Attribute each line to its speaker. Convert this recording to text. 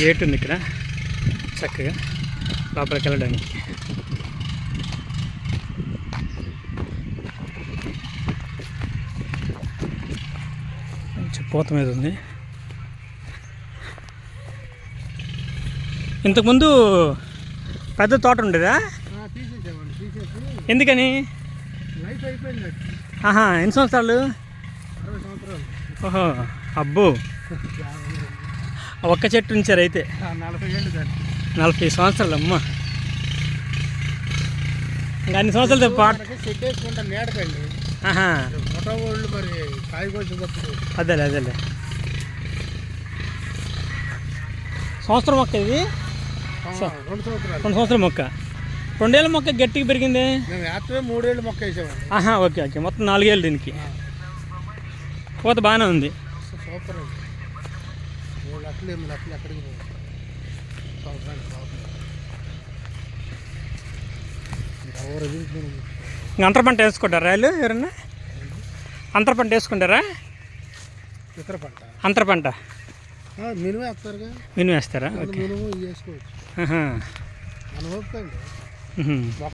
Speaker 1: Gate ఉంది ఇక్కడ చక్కగా లోపలికి వెళ్ళడానికి. మంచి పూత మీద ఉంది. ఇంతకుముందు పెద్ద తోట ఉండేదా? ఎందుకని? ఎన్ని సంవత్సరాలు? ఓహో, అబ్బో, ఒక్క చెట్టు ఉంచారు అయితే. 40 సంవత్సరాలు అమ్మ. ఇంకా అన్ని సంవత్సరాలతో పాటు అదేలే సంవత్సరం మొక్క ఇది. 2 సంవత్సరాల మొక్క. 2 ఏళ్ళ మొక్క గట్టిగా పెరిగింది.
Speaker 2: 3 ఏళ్ళ మొక్క వేసాము.
Speaker 1: ఓకే మొత్తం 4 ఏళ్ళు దీనికి. పూత బాగానే ఉంది.
Speaker 2: సూపర్. 3 లక్షలు 8 లక్షలు ఎక్కడికి
Speaker 1: ఇంకా అంతర పంట వేసుకుంటారా రాయలు ఎవరన్నా? అంతర పంట వేసుకుంటారా?
Speaker 2: ఇతర పంట
Speaker 1: అంతర పంట
Speaker 2: మినిమం వేస్తారుగా.
Speaker 1: మినిమం వేస్తారా?
Speaker 2: మినిమం వేసుకోవచ్చు.
Speaker 1: మన